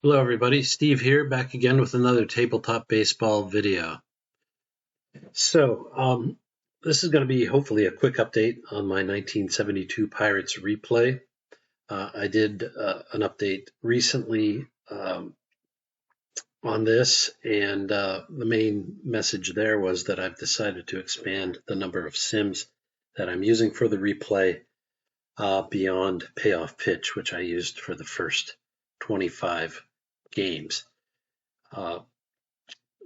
Hello everybody, Steve here, back again with another tabletop baseball video. So, this is going to be hopefully a quick update on my 1972 Pirates replay. I did an update recently on this, and the main message there was that I've decided to expand the number of sims that I'm using for the replay beyond payoff pitch, which I used for the first 25 games.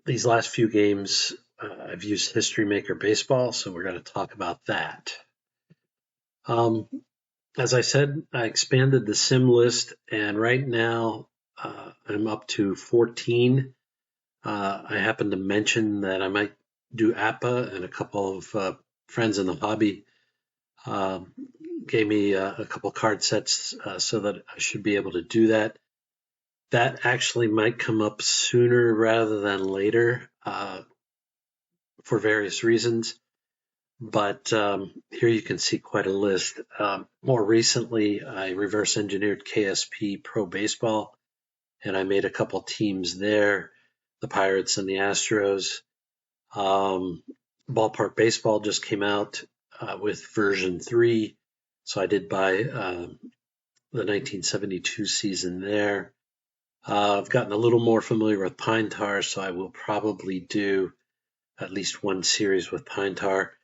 These last few games, I've used historymakerbaseball, so we're going to talk about that. As I said, I expanded the sim list, and right now I'm up to 14. I happened to mention that I might do apba, and a couple of friends in the hobby gave me a couple card sets so that I should be able to do that. That actually might come up sooner rather than later for various reasons. But here you can see quite a list. More recently, I reverse engineered KSP Pro Baseball, and I made a couple teams there, the Pirates and the Astros. Ballpark Baseball just came out with version 3, so I did buy the 1972 season there. I've gotten a little more familiar with Pine Tar, so I will probably do at least one series with Pine Tar.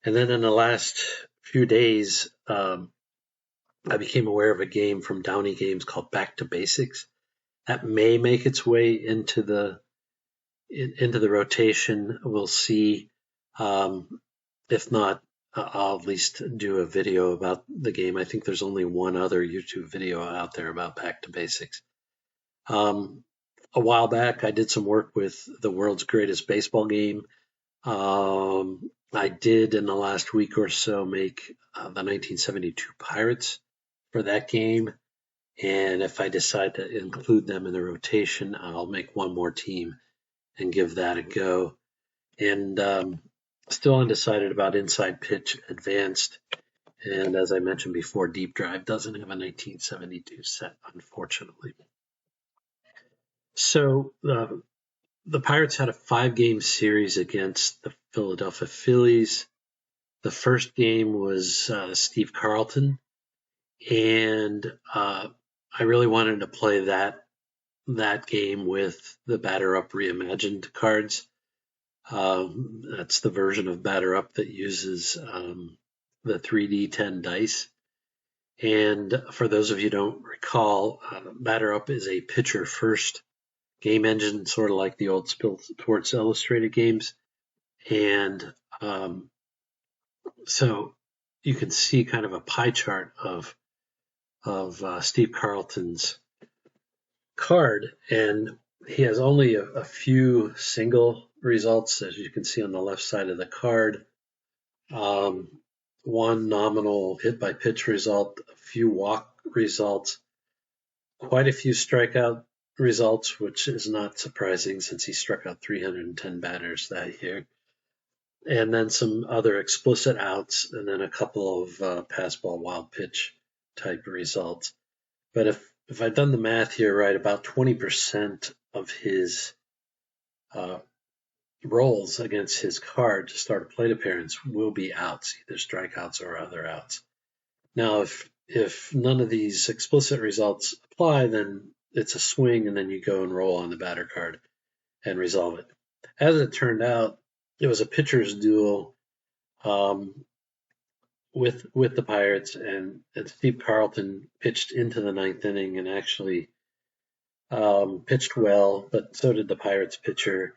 And then in the last few days, I became aware of a game from Downey Games called Back to Basics. That may make its way into the rotation. We'll see. If not, I'll at least do a video about the game. I think there's only one other YouTube video out there about Back to Basics. A while back, I did some work with the world's greatest baseball game. I did in the last week or so make the 1972 Pirates for that game. And if I decide to include them in the rotation, I'll make one more team and give that a go. And still undecided about Inside Pitch Advanced. And as I mentioned before, Deep Drive doesn't have a 1972 set, unfortunately. So the Pirates had a 5-game series against the Philadelphia Phillies. The first game was Steve Carlton, and I really wanted to play that game with the Batter Up Reimagined cards. That's the version of Batter Up that uses the 3D10 dice. And for those of you who don't recall, Batter Up is a pitcher first game engine, sort of like the old Sports Illustrated games. And so you can see kind of a pie chart of Steve Carlton's card, and he has only a few single results, as you can see on the left side of the card. One nominal hit by pitch result, a few walk results, quite a few strikeout results, which is not surprising since he struck out 310 batters that year. And then some other explicit outs, and then a couple of pass ball wild pitch type results. But if I've done the math here right, about 20% of his rolls against his card to start a plate appearance will be outs, either strikeouts or other outs. Now, if none of these explicit results apply, then it's a swing, and then you go and roll on the batter card and resolve it. As it turned out, it was a pitcher's duel with the Pirates, and Steve Carlton pitched into the ninth inning and actually pitched well, but so did the Pirates pitcher,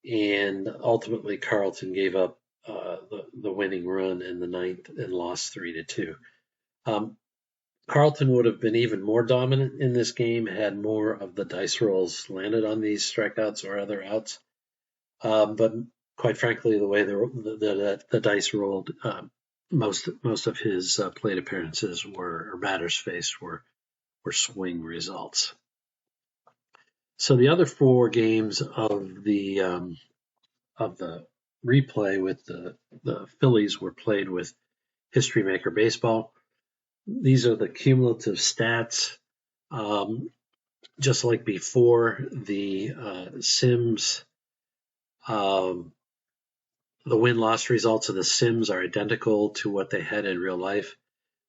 and ultimately Carlton gave up the winning run in the ninth and lost 3-2. Carlton would have been even more dominant in this game had more of the dice rolls landed on these strikeouts or other outs. But quite frankly, the way the dice rolled, most of his plate appearances or batters faced were swing results. So the other 4 games of the replay with the Phillies were played with History Maker Baseball. These are the cumulative stats. just like before, the Sims, the win-loss results of the Sims are identical to what they had in real life,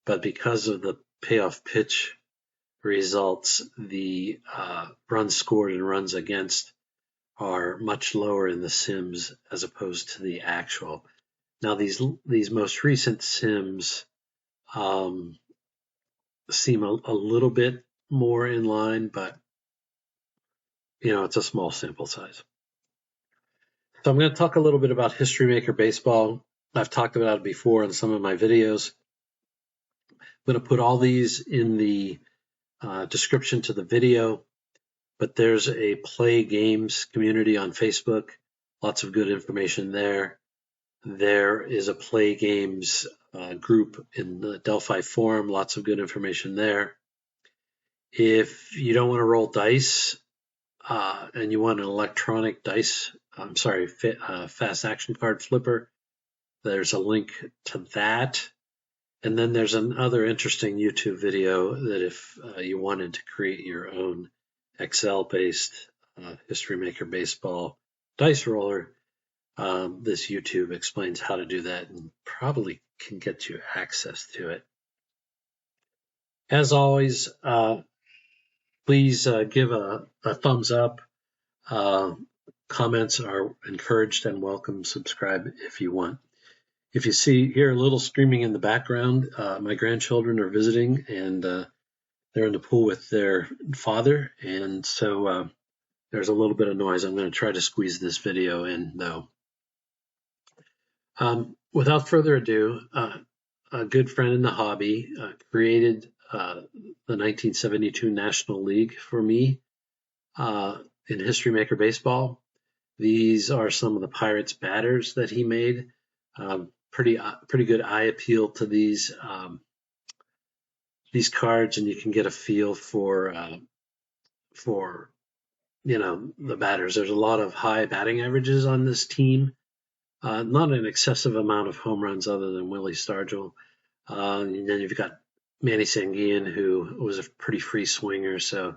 but because of the payoff pitch results, the runs scored and runs against are much lower in the Sims as opposed to the actual. Now, these most recent Sims seem a little bit more in line, but it's a small sample size. So I'm going to talk a little bit about History Maker Baseball. I've talked about it before in some of my videos. I'm going to put all these in the description to the video, but there's a Play Games community on Facebook. Lots of good information there. There is a Play Games group in the Delphi forum. Lots of good information there. If you don't want to roll dice and you want an electronic dice, fast action card flipper, there's a link to that. And then there's another interesting YouTube video that if you wanted to create your own Excel-based History Maker Baseball dice roller, this YouTube explains how to do that and probably can get you access to it. As always, please give a thumbs up. Comments are encouraged and welcome. Subscribe if you want. If you hear a little screaming in the background, my grandchildren are visiting and they're in the pool with their father, and so there's a little bit of noise. I'm going to try to squeeze this video in, though. Without further ado, a good friend in the hobby created the 1972 National League for me in History Maker Baseball. These are some of the Pirates batters that he made. Pretty good eye appeal to these cards, and you can get a feel for the batters. There's a lot of high batting averages on this team. Not an excessive amount of home runs other than Willie Stargell. And then you've got Manny Sanguillen, who was a pretty free swinger, so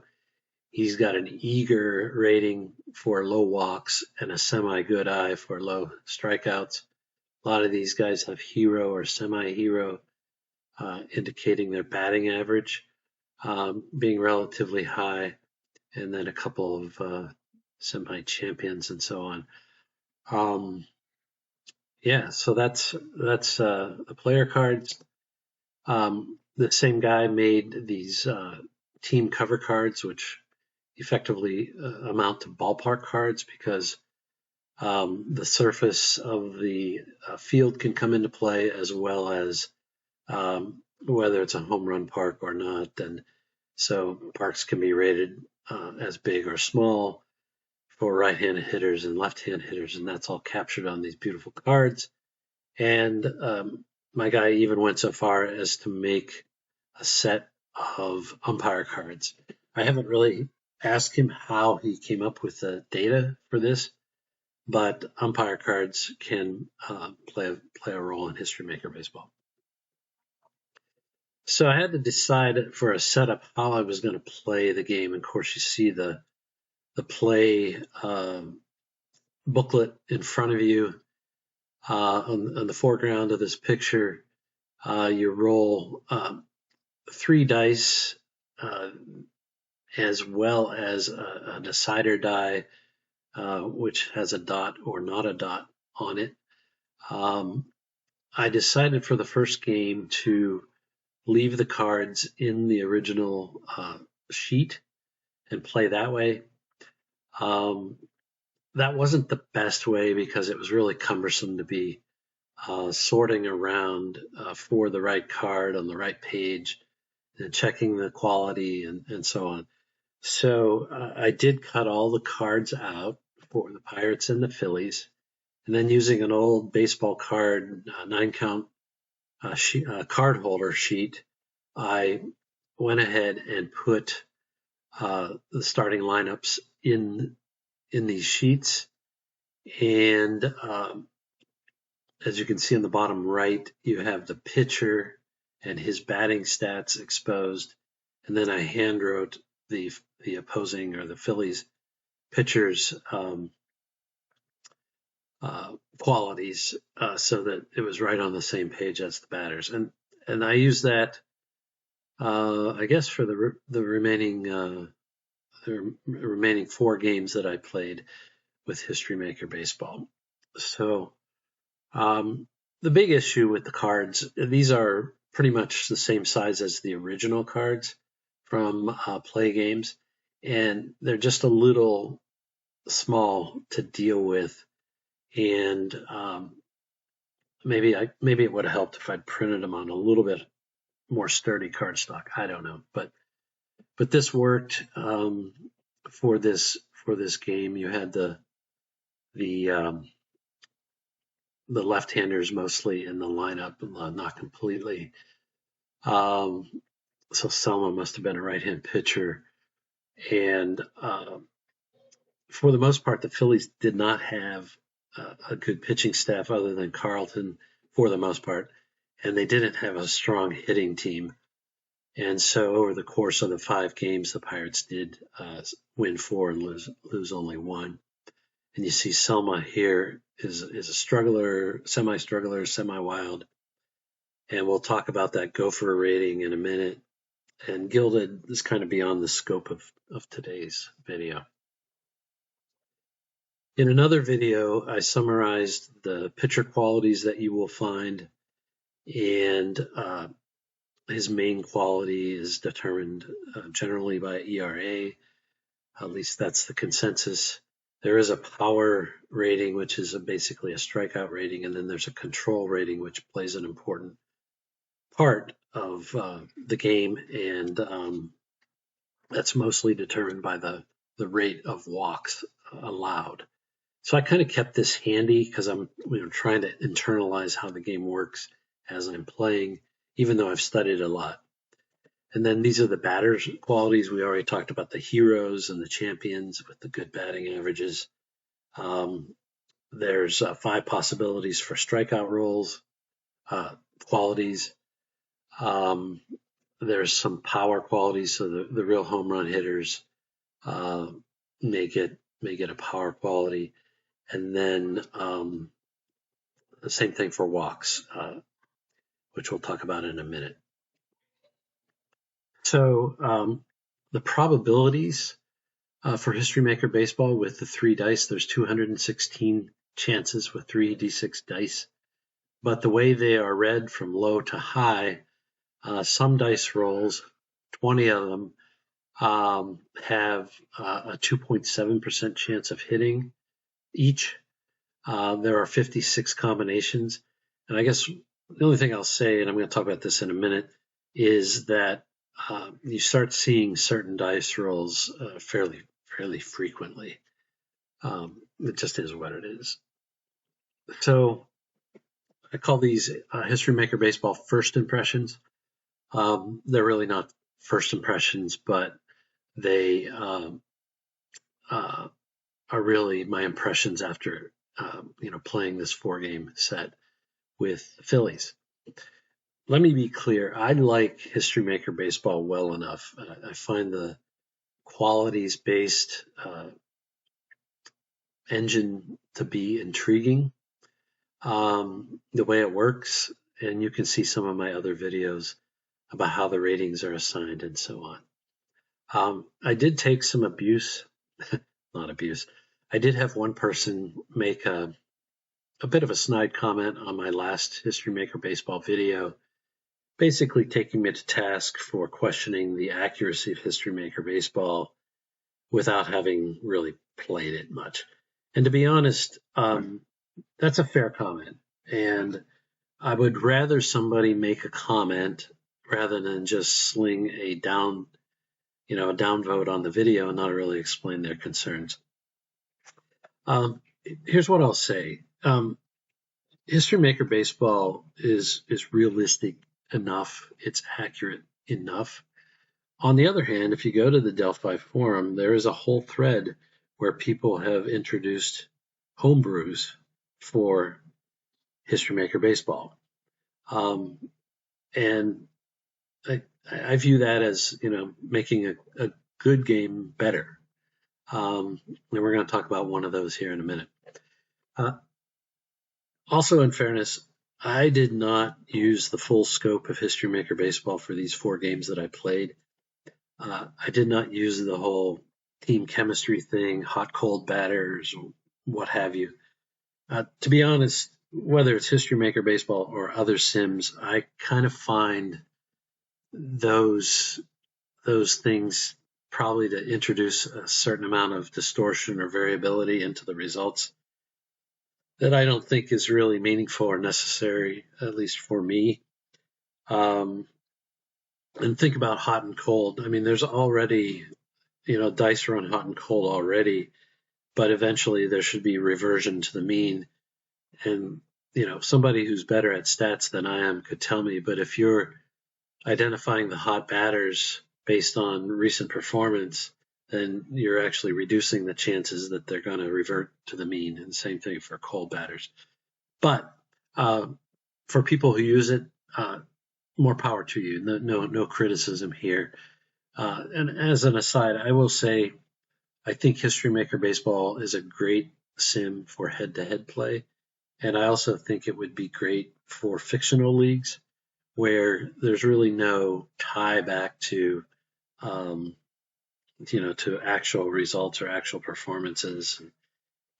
he's got an eager rating for low walks and a semi-good eye for low strikeouts. A lot of these guys have hero or semi-hero, indicating their batting average being relatively high, and then a couple of semi-champions and so on. So that's the player cards. The same guy made these team cover cards, which effectively amount to ballpark cards because the surface of the field can come into play, as well as whether it's a home run park or not. And so parks can be rated as big or small for right-handed hitters and left-handed hitters, and that's all captured on these beautiful cards. And my guy even went so far as to make a set of umpire cards. I haven't really asked him how he came up with the data for this, but umpire cards can play a role in History Maker Baseball. So I had to decide for a setup how I was going to play the game. Of course, you see the play booklet in front of you. On the foreground of this picture, you roll 3 dice as well as a decider die, which has a dot or not a dot on it. I decided for the first game to leave the cards in the original sheet and play that way. That wasn't the best way because it was really cumbersome to be sorting around for the right card on the right page and checking the quality and so on. So I did cut all the cards out for the Pirates and the Phillies, and then using an old baseball card 9-count card holder sheet, I went ahead and put the starting lineups in these sheets. And as you can see on the bottom right, you have the pitcher and his batting stats exposed. And then I hand wrote the opposing or the Phillies pitchers' qualities, so that it was right on the same page as the batters. And I use that, I guess, for the remaining 4 games that I played with History Maker Baseball. So the big issue with the cards, these are pretty much the same size as the original cards from Play games, and they're just a little small to deal with. And maybe it would have helped if I'd printed them on a little bit more sturdy cardstock. I don't know, but this worked for this game. You had the left-handers mostly in the lineup, not completely. So Selma must have been a right-hand pitcher, and for the most part, the Phillies did not have a good pitching staff other than Carlton for the most part, and they didn't have a strong hitting team. And so over the course of the 5 games, the Pirates did win 4 and lose only 1. And you see Selma here is a struggler, semi-struggler, semi-wild. And we'll talk about that gopher rating in a minute. And Gilded is kind of beyond the scope of today's video. In another video, I summarized the pitcher qualities that you will find, and his main quality is determined generally by ERA. At least that's the consensus. There is a power rating, which is basically a strikeout rating, and then there's a control rating, which plays an important part of the game, and that's mostly determined by the rate of walks allowed. So I kind of kept this handy because I'm trying to internalize how the game works as I'm playing, even though I've studied a lot. And then these are the batters' qualities. We already talked about the heroes and the champions with the good batting averages. There's 5 possibilities for strikeout roles, qualities. There's some power qualities, so the real home run hitters may get a power quality. And then the same thing for walks, which we'll talk about in a minute. So the probabilities for History Maker Baseball with the 3 dice, there's 216 chances with 3d6 dice. But the way they are read from low to high, some dice rolls, 20 of them, have a 2.7% chance of hitting each. There are 56 combinations. And I guess the only thing I'll say, and I'm going to talk about this in a minute, is that you start seeing certain dice rolls fairly frequently. It just is what it is. So I call these History Maker Baseball first impressions. They're really not first impressions, but they are really my impressions after playing this 4-game set with the Phillies. Let me be clear. I like History Maker Baseball well enough. I find the qualities-based engine to be intriguing. The way it works, and you can see some of my other videos about how the ratings are assigned and so on. I did take some abuse, not abuse. I did have one person make a bit of a snide comment on my last History Maker Baseball video, basically taking me to task for questioning the accuracy of History Maker Baseball without having really played it much. And to be honest, that's a fair comment. And I would rather somebody make a comment rather than just sling a down vote on the video and not really explain their concerns. Here's what I'll say. History Maker Baseball is realistic enough. It's accurate enough. On the other hand, if you go to the Delphi forum, there is a whole thread where people have introduced homebrews for History Maker Baseball. And I view that as, making a good game better. And we're going to talk about one of those here in a minute. Also, in fairness, I did not use the full scope of History Maker Baseball for these 4 games that I played. I did not use the whole team chemistry thing, hot-cold batters, what have you. To be honest, whether it's History Maker Baseball or other sims, I kind of find those things probably to introduce a certain amount of distortion or variability into the results that I don't think is really meaningful or necessary, at least for me. And think about hot and cold. I mean, there's already, dice run hot and cold already, but eventually there should be reversion to the mean. And, somebody who's better at stats than I am could tell me, but if you're identifying the hot batters based on recent performance, then you're actually reducing the chances that they're going to revert to the mean. And same thing for cold batters. But for people who use it, more power to you. No criticism here. And as an aside, I will say, I think History Maker Baseball is a great sim for head-to-head play. And I also think it would be great for fictional leagues where there's really no tie back to, to actual results or actual performances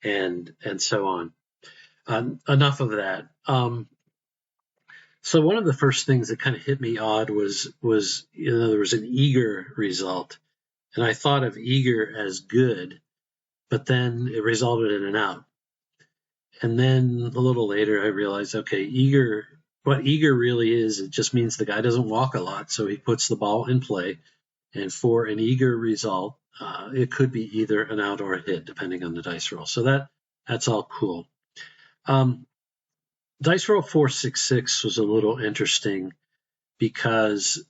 and so on. Enough of that. So one of the first things that kind of hit me odd was there was an eager result, and I thought of eager as good, but then it resulted in an out. And then a little later I realized, okay, what eager really is, it just means the guy doesn't walk a lot, so he puts the ball in play. And for an eager result, it could be either an out or a hit, depending on the dice roll. So that's all cool. Dice roll 466 was a little interesting because,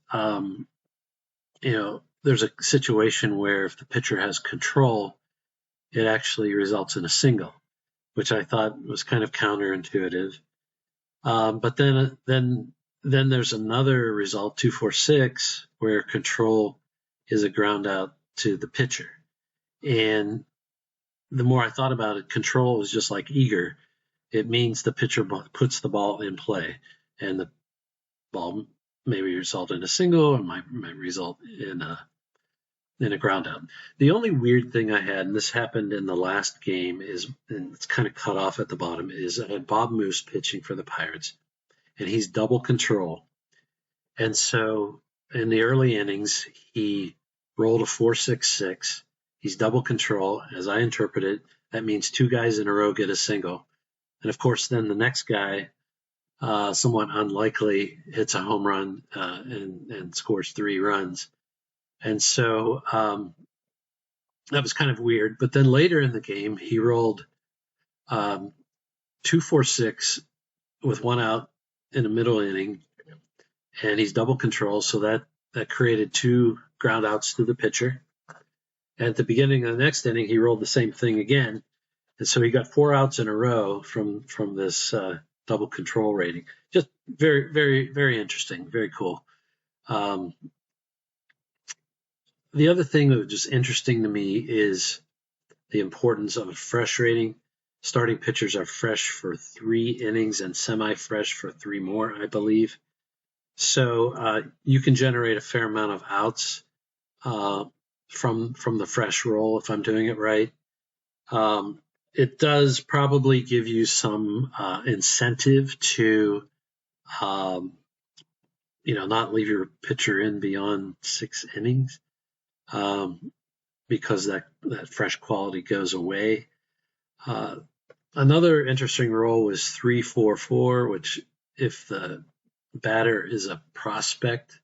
there's a situation where if the pitcher has control, it actually results in a single, which I thought was kind of counterintuitive. But then there's another result, 246, where control is a ground out to the pitcher. And the more I thought about it, control is just like eager. It means the pitcher puts the ball in play, and the ball may result in a single and might result in a ground out. The only weird thing I had, and this happened in the last game, and it's kind of cut off at the bottom, is I had Bob Moose pitching for the Pirates, and he's double control. And so in the early innings, he rolled a 4.66. He's double control. As I interpret it, that means 2 guys in a row get a single. And of course, then the next guy, somewhat unlikely, hits a home run and scores 3 runs. And so that was kind of weird. But then later in the game, he rolled 2.46 with 1 out in the middle inning, and he's double control. So that created 2 ground outs to the pitcher. And at the beginning of the next inning, he rolled the same thing again. And so he got 4 outs in a row from this double control rating. Just very, very, very interesting. Very cool. The other thing that was just interesting to me is the importance of a fresh rating. Starting pitchers are fresh for 3 innings and semi-fresh for 3 more, I believe. So you can generate a fair amount of outs from the fresh roll if I'm doing it right. It does probably give you some incentive to, not leave your pitcher in beyond 6 innings because that fresh quality goes away. Another interesting roll was 3-4-4, which if the batter is a prospect,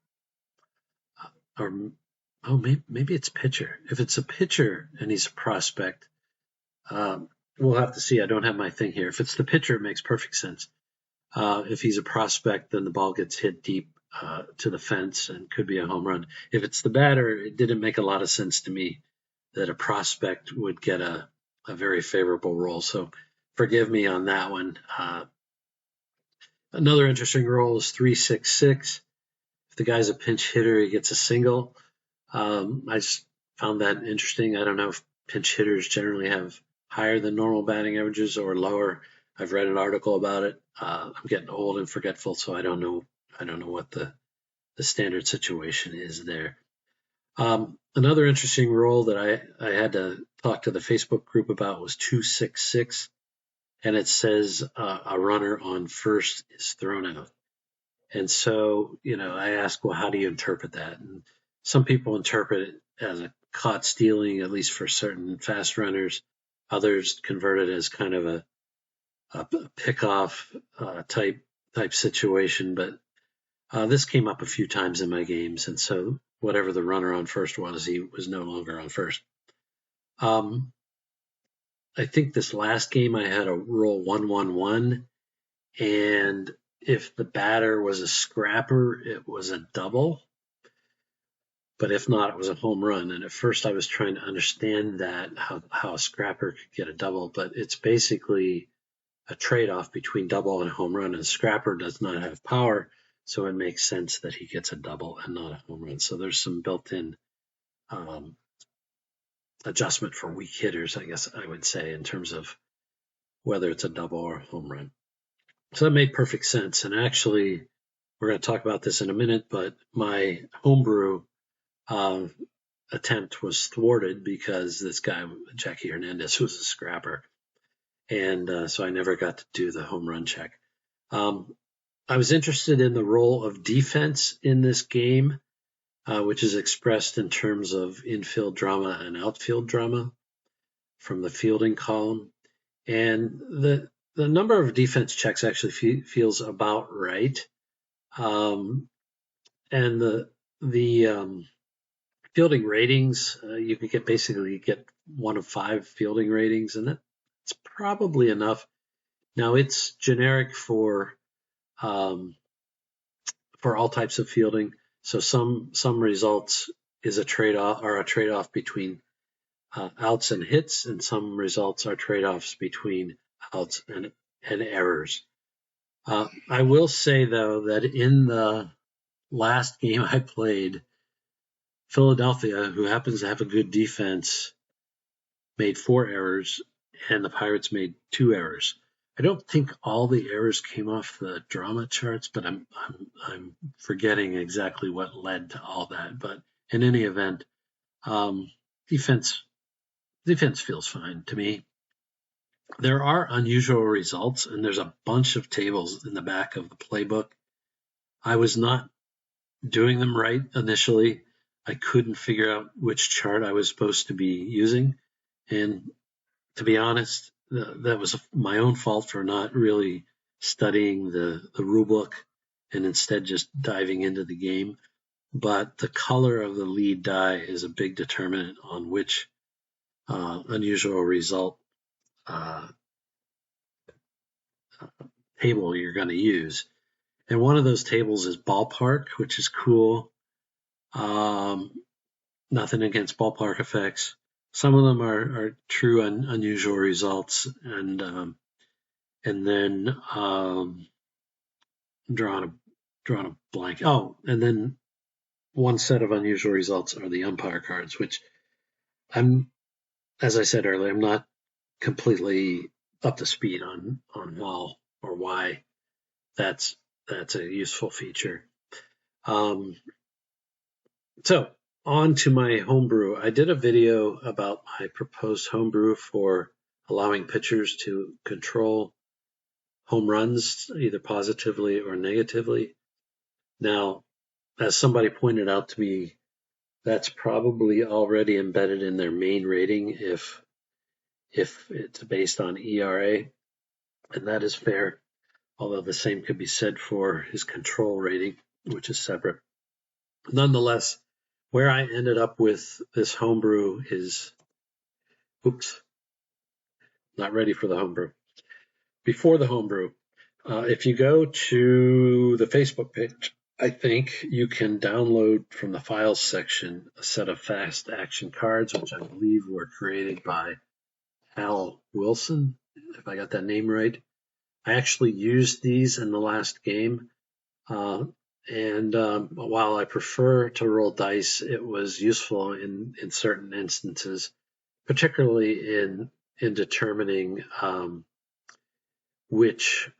maybe it's pitcher. If it's a pitcher and he's a prospect, we'll have to see. I don't have my thing here. If it's the pitcher, it makes perfect sense. If he's a prospect, then the ball gets hit deep to the fence and could be a home run. If it's the batter, it didn't make a lot of sense to me that a prospect would get a very favorable roll. So forgive me on that one. Another interesting roll is 3-6-6. If the guy's a pinch hitter, he gets a single. I just found that interesting. I don't know if pinch hitters generally have higher than normal batting averages or lower. I've read an article about it. I'm getting old and forgetful, so I don't know what the standard situation is there. Another interesting rule that I had to talk to the Facebook group about was 266, and it says a runner on first is thrown out. And so, I asked, well, how do you interpret that? And some people interpret it as a caught stealing, at least for certain fast runners. Others convert it as kind of a pick-off type situation. But this came up a few times in my games, and so whatever the runner on first was, he was no longer on first. I think this last game I had a rule 1-1-1, and if the batter was a scrapper, it was a double. But if not, it was a home run. And at first I was trying to understand that, how a scrapper could get a double, but it's basically a trade-off between double and home run. And a scrapper does not have power, so it makes sense that he gets a double and not a home run. So there's some built-in adjustment for weak hitters, I guess I would say, in terms of whether it's a double or a home run. So that made perfect sense. And actually, we're going to talk about this in a minute, but my homebrew attempt was thwarted because this guy, Jackie Hernandez, was a scrapper. And so I never got to do the home run check. I was interested in the role of defense in this game, which is expressed in terms of infield drama and outfield drama from the fielding column. And the number of defense checks actually feels about right. And the fielding ratings, you can basically get 1 of 5 fielding ratings, and that's probably enough. Now it's generic for all types of fielding. So some results is a trade-off between outs and hits, and some results are trade-offs between outs and errors. I will say, though, that in the last game I played, Philadelphia, who happens to have a good defense, made 4 errors, and the Pirates made 2 errors. I don't think all the errors came off the drama charts, but I'm forgetting exactly what led to all that. But in any event, defense feels fine to me. There are unusual results, and there's a bunch of tables in the back of the playbook. I was not doing them right initially. I couldn't figure out which chart I was supposed to be using, and to be honest, that was my own fault for not really studying the rule book and instead just diving into the game. But the color of the lead die is a big determinant on which unusual result table you're going to use. And one of those tables is ballpark, which is cool. Nothing against ballpark effects. Some of them are true and unusual results, and then drawing a blank. Oh, and then one set of unusual results are the umpire cards, which as I said earlier, I'm not completely up to speed on how or why that's a useful feature. So on to my homebrew. I did a video about my proposed homebrew for allowing pitchers to control home runs, either positively or negatively. Now, as somebody pointed out to me, that's probably already embedded in their main rating if it's based on ERA, and that is fair, although the same could be said for his control rating, which is separate. Nonetheless, where I ended up with this homebrew is, not ready for the homebrew. Before the homebrew, if you go to the Facebook page, I think you can download from the files section a set of fast action cards, which I believe were created by Al Wilson, if I got that name right. I actually used these in the last game, And while I prefer to roll dice, it was useful in certain instances, particularly in determining which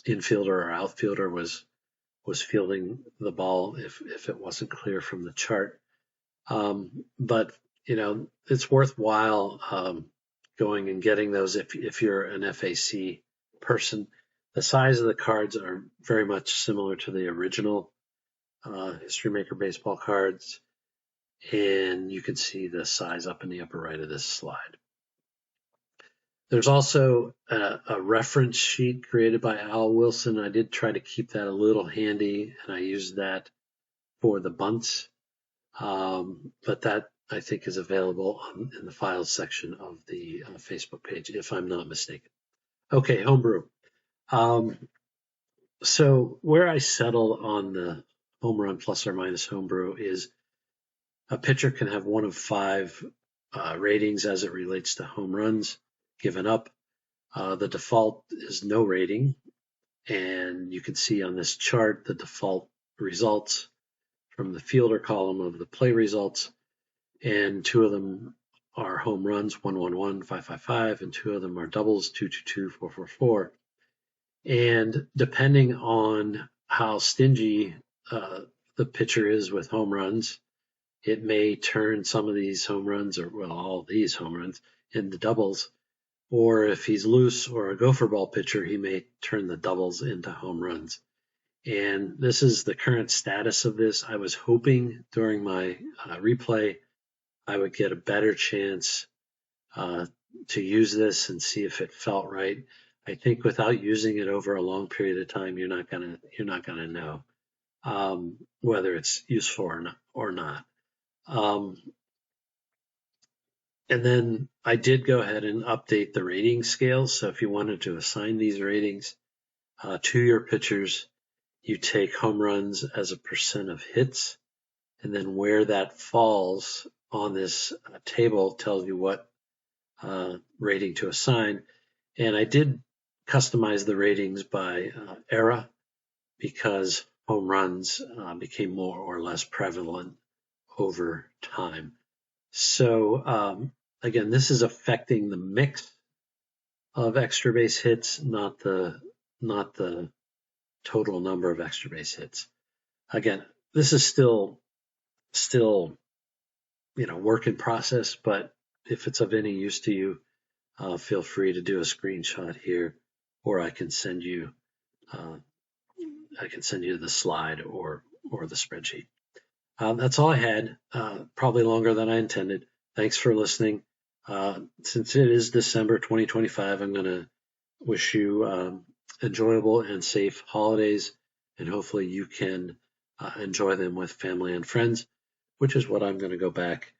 infielder or outfielder was fielding the ball if it wasn't clear from the chart. But it's worthwhile going and getting those if you're an FAC person. The size of the cards are very much similar to the original History Maker baseball cards, and you can see the size up in the upper right of this slide. There's also a reference sheet created by Al Wilson. I did try to keep that a little handy, and I used that for the bunts. But that, I think, is available in the files section of the Facebook page, if I'm not mistaken. Okay, homebrew. So where I settled on the home run plus or minus homebrew is a pitcher can have one of 5 ratings as it relates to home runs given up. The default is no rating, and you can see on this chart the default results from the fielder column of the play results, and 2 of them are home runs, 111, 555, and 2 of them are doubles, 222, 444. And depending on how stingy the pitcher is with home runs, it may turn some of these home runs, or well, all these home runs, into doubles. Or if he's loose or a gopher ball pitcher, he may turn the doubles into home runs. And this is the current status of this. I was hoping during my replay I would get a better chance to use this and see if it felt right. I think without using it over a long period of time, you're not gonna know whether it's useful or not. And then I did go ahead and update the rating scales. So if you wanted to assign these ratings to your pitchers, you take home runs as a percent of hits, and then where that falls on this table tells you what rating to assign. And I did customize the ratings by era because home runs became more or less prevalent over time. So again, this is affecting the mix of extra base hits, not the total number of extra base hits. Again, this is still work in process, but if it's of any use to you, feel free to do a screenshot here, or I can send you the slide or the spreadsheet. That's all I had. Probably longer than I intended. Thanks for listening. Since it is December 2025, I'm going to wish you enjoyable and safe holidays, and hopefully you can enjoy them with family and friends, which is what I'm going to go back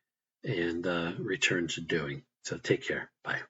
and return to doing. So take care. Bye.